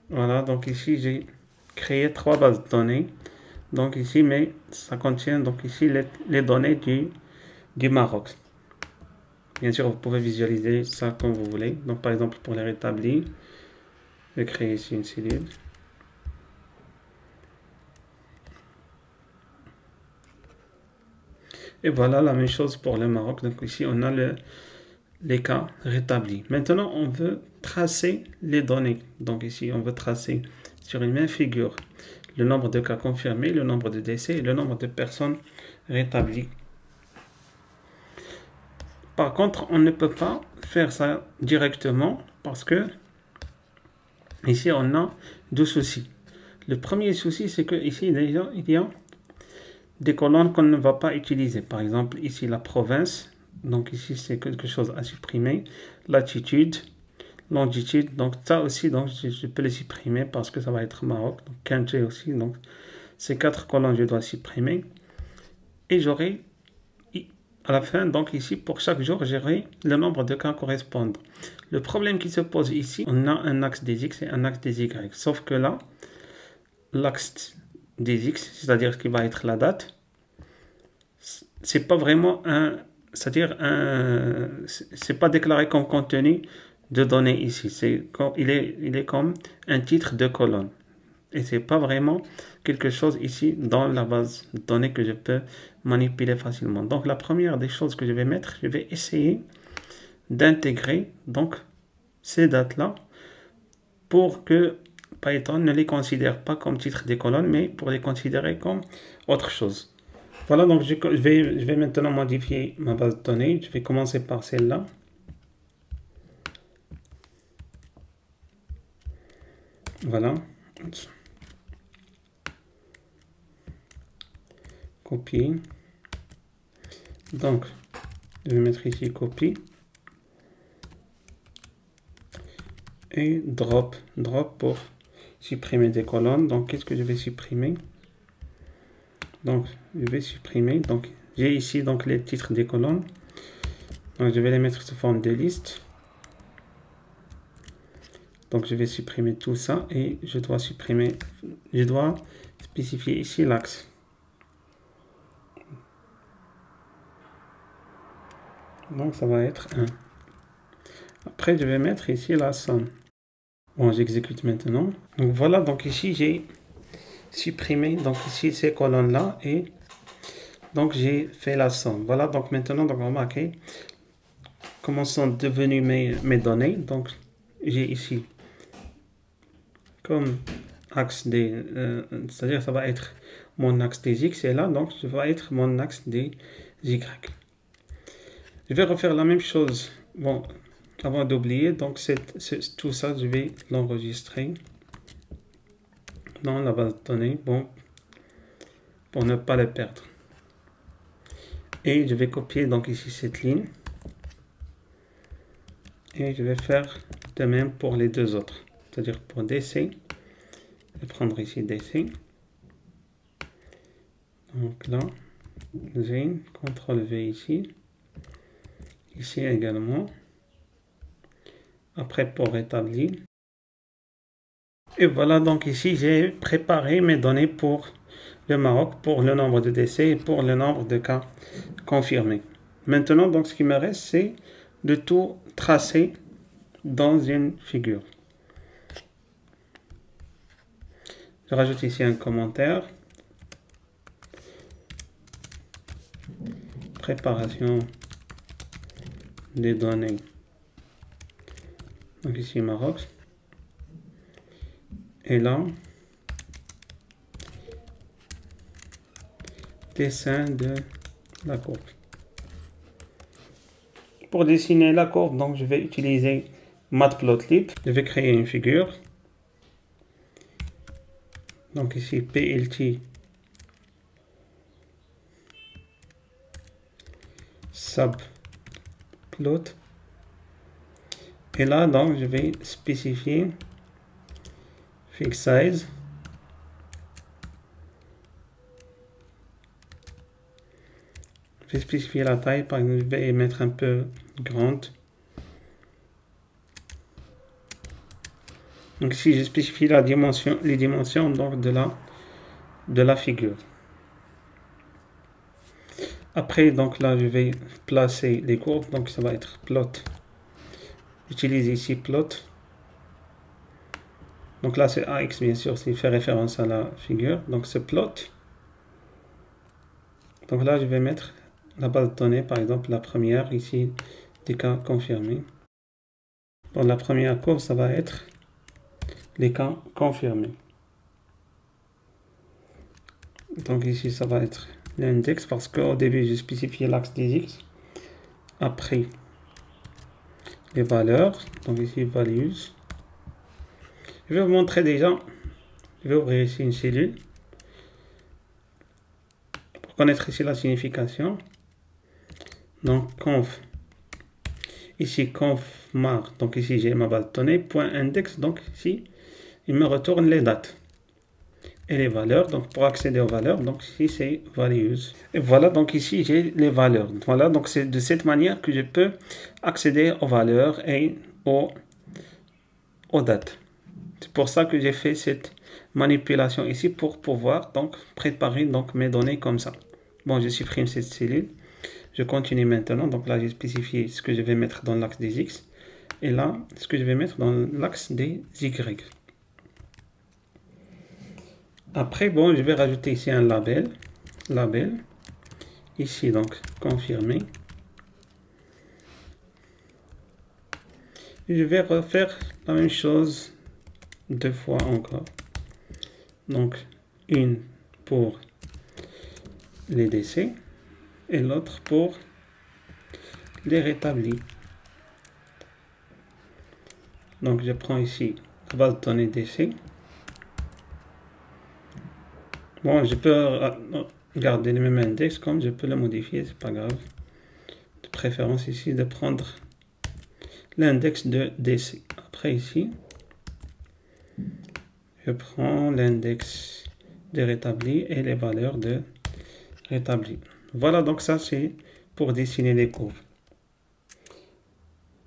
Voilà, donc ici, j'ai créé 3 bases de données. Donc ici, mais ça contient donc ici les données du Maroc. Bien sûr, vous pouvez visualiser ça comme vous voulez. Donc par exemple, pour les rétablis, je vais créer ici une cellule. Et voilà la même chose pour le Maroc. Donc ici, on a les cas rétablis. Maintenant, on veut tracer les données. Donc ici, on veut tracer sur une même figure le nombre de cas confirmés, le nombre de décès et le nombre de personnes rétablies. Par contre, on ne peut pas faire ça directement parce que ici, on a 2 soucis. Le premier souci, c'est que ici, déjà, il y a des colonnes qu'on ne va pas utiliser. Par exemple, ici, la province. Donc ici, c'est quelque chose à supprimer. Latitude, longitude. Donc ça aussi, donc je peux les supprimer parce que ça va être Maroc. Donc country aussi. Donc ces 4 colonnes, je dois supprimer. Et j'aurai à la fin, donc ici, pour chaque jour, j'aurai le nombre de cas correspondants. Le problème qui se pose ici, on a un axe des X et un axe des Y. Sauf que là, l'axe des X, c'est-à-dire ce qui va être la date, c'est pas vraiment c'est-à-dire c'est pas déclaré comme contenu de données ici. Il est comme un titre de colonne. Et c'est pas vraiment quelque chose ici dans la base de données que je peux manipuler facilement. Donc la première des choses que je vais mettre, je vais essayer d'intégrer donc ces dates-là pour que Python ne les considère pas comme titre des colonnes, mais pour les considérer comme autre chose. Voilà, donc je vais maintenant modifier ma base de données. Je vais commencer par celle-là. Voilà. Copier. Donc, je vais mettre ici copie. Et drop pour supprimer des colonnes. Donc, qu'est-ce que je vais supprimer? Donc, je vais supprimer. Donc, j'ai ici donc les titres des colonnes. Donc, je vais les mettre sous forme de liste. Donc, je vais supprimer tout ça et je dois spécifier ici l'axe. Donc, ça va être 1. Après, je vais mettre ici la somme. Bon, j'exécute maintenant. Donc, voilà. Donc, ici, j'ai supprimé donc ici ces colonnes-là et donc j'ai fait la somme. Voilà. Donc, maintenant, donc, remarquez comment sont devenues mes données. Donc, j'ai ici comme axe des... c'est-à-dire ça va être mon axe des X et là, donc, ça va être mon axe des Y. Je vais refaire la même chose. Bon, avant d'oublier, donc tout ça, je vais l'enregistrer. dans la base de données, bon, pour ne pas le perdre. Et je vais copier donc ici cette ligne. Et je vais faire de même pour les deux autres. C'est-à-dire pour DC. Je vais prendre ici DC. Donc là, j'ai CTRL V ici. Ici également. Après pour rétablir. Et voilà, donc ici j'ai préparé mes données pour le Maroc, pour le nombre de décès et pour le nombre de cas confirmés. Maintenant, donc ce qui me reste, c'est de tout tracer dans une figure. Je rajoute ici un commentaire. Préparation des données. Donc ici Maroc. Et là, dessin de la courbe. Pour dessiner la courbe, donc je vais utiliser Matplotlib. Je vais créer une figure. Donc ici PLT subplot. Et là, donc je vais spécifier fix size. Je vais spécifier la taille, par exemple, je vais mettre un peu grande. Donc ici, je spécifie la dimension, les dimensions donc de la figure. Après, donc là, je vais placer les courbes. Donc ça va être plot. J'utilise ici plot. Donc là, c'est AX, bien sûr, s'il fait référence à la figure. Donc c'est plot. Donc là, je vais mettre la base de données, par exemple, la première, ici, des cas confirmés. Pour la première courbe, ça va être les cas confirmés. Donc ici, ça va être l'index, parce qu'au début, j'ai spécifié l'axe des X. Après, les valeurs. Donc ici, values. Je vais vous montrer déjà. Je vais ouvrir ici une cellule. Pour connaître ici la signification. Donc, conf. Ici, conf mar. Donc ici, j'ai ma base de données. Point index. Donc ici, il me retourne les dates. Et les valeurs. Donc, pour accéder aux valeurs, donc ici, c'est values. Et voilà, donc ici, j'ai les valeurs. Voilà, donc c'est de cette manière que je peux accéder aux valeurs et aux dates. C'est pour ça que j'ai fait cette manipulation ici pour pouvoir donc préparer donc mes données comme ça. Bon, je supprime cette cellule. Je continue maintenant. Donc là, j'ai spécifié ce que je vais mettre dans l'axe des X. Et là, ce que je vais mettre dans l'axe des Y. Après, bon, je vais rajouter ici un label. Label. Ici, donc, confirmer. Et je vais refaire la même chose deux fois encore. Donc, une pour les décès et l'autre pour les rétablis. Donc, je prends ici la base de données décès. Bon, je peux garder le même index comme je peux le modifier, c'est pas grave. De préférence ici de prendre l'index de décès. Après ici, je prends l'index de rétabli et les valeurs de rétabli. Voilà, donc ça c'est pour dessiner les courbes.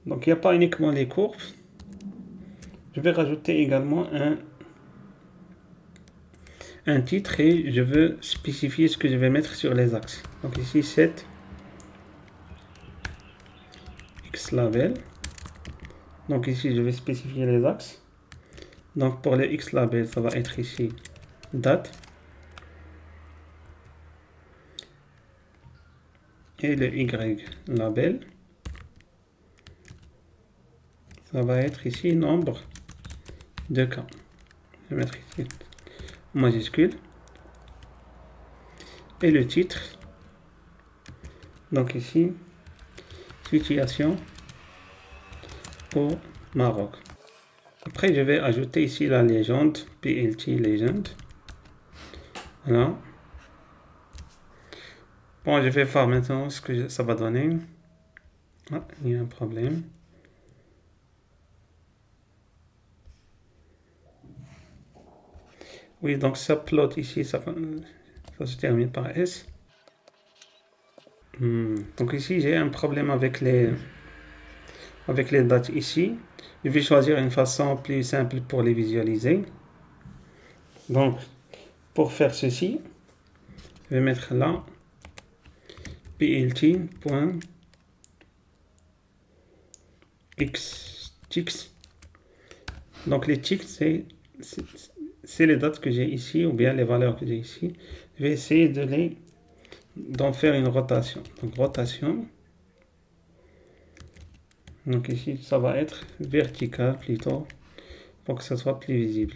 Donc il n'y a pas uniquement les courbes. Je vais rajouter également un titre et je veux spécifier ce que je vais mettre sur les axes. Donc ici 7 X label. Donc ici je vais spécifier les axes. Donc pour le X label, ça va être ici date. Et le Y label, ça va être ici nombre de cas. Je vais mettre ici majuscule. Et le titre, donc ici, situation au Maroc. Après, je vais ajouter ici la légende, PLT Legend. Voilà. Bon, je vais voir maintenant ce que ça va donner. Ah, il y a un problème. Oui, donc ça plot ici, ça se termine par S. Donc ici, j'ai un problème avec les dates ici. Je vais choisir une façon plus simple pour les visualiser. Donc, pour faire ceci, je vais mettre là plt.xticks. Donc les ticks, c'est les dates que j'ai ici, ou bien les valeurs que j'ai ici. Je vais essayer d'en faire une rotation. Donc rotation. Donc ici, ça va être vertical plutôt, pour que ça soit plus visible.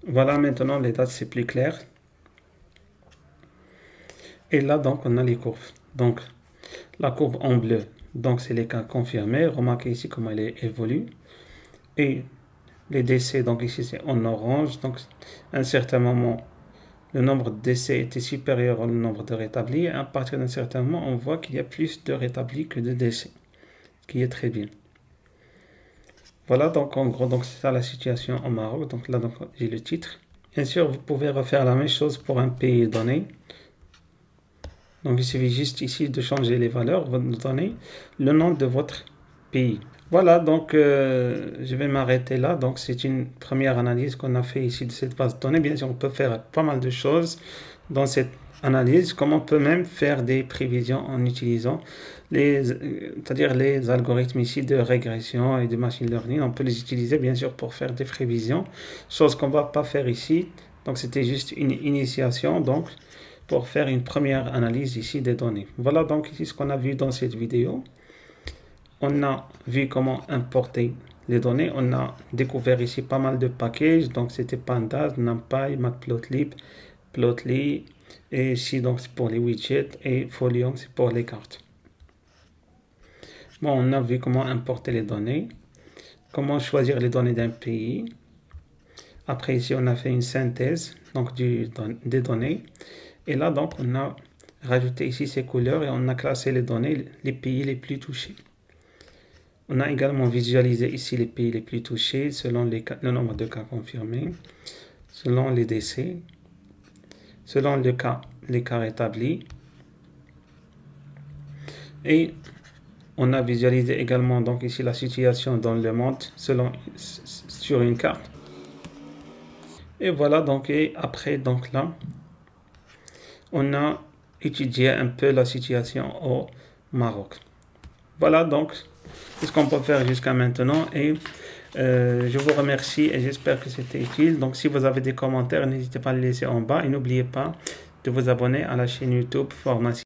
Voilà, maintenant les dates, c'est plus clair. Et là, donc, on a les courbes. Donc, la courbe en bleu, donc c'est les cas confirmés. Remarquez ici comment elle évolue. Et les décès, donc ici c'est en orange. Donc, à un certain moment, le nombre de décès était supérieur au nombre de rétablis. Et à partir d'un certain moment, on voit qu'il y a plus de rétablis que de décès, ce qui est très bien. Voilà, donc en gros, donc c'est ça la situation au Maroc. Donc là, donc, j'ai le titre. Bien sûr, vous pouvez refaire la même chose pour un pays donné. Donc, il suffit juste ici de changer les valeurs, vous nous donnez le nom de votre pays. Voilà, donc je vais m'arrêter là. Donc, c'est une première analyse qu'on a fait ici de cette base de données. Bien sûr, on peut faire pas mal de choses dans cette analyse, comme on peut même faire des prévisions en utilisant c'est-à-dire les algorithmes ici de régression et de machine learning. On peut les utiliser, bien sûr, pour faire des prévisions, chose qu'on ne va pas faire ici. Donc, c'était juste une initiation, donc, pour faire une première analyse ici des données. Voilà donc ici ce qu'on a vu dans cette vidéo. On a vu comment importer les données. On a découvert ici pas mal de packages. Donc c'était Pandas, NumPy, Matplotlib, Plotly. Et ici donc c'est pour les widgets et Folium c'est pour les cartes. Bon, on a vu comment importer les données. Comment choisir les données d'un pays. Après ici on a fait une synthèse donc des données. Et là, donc, on a rajouté ici ces couleurs et on a classé les données, les pays les plus touchés. On a également visualisé ici les pays les plus touchés selon le nombre de cas confirmés, selon les décès, selon les cas rétablis. Et on a visualisé également donc ici la situation dans le monde sur une carte. Et voilà, donc, et après, donc là, on a étudié un peu la situation au Maroc. Voilà donc ce qu'on peut faire jusqu'à maintenant et je vous remercie et j'espère que c'était utile. Donc si vous avez des commentaires, n'hésitez pas à les laisser en bas et n'oubliez pas de vous abonner à la chaîne YouTube Pharmacie.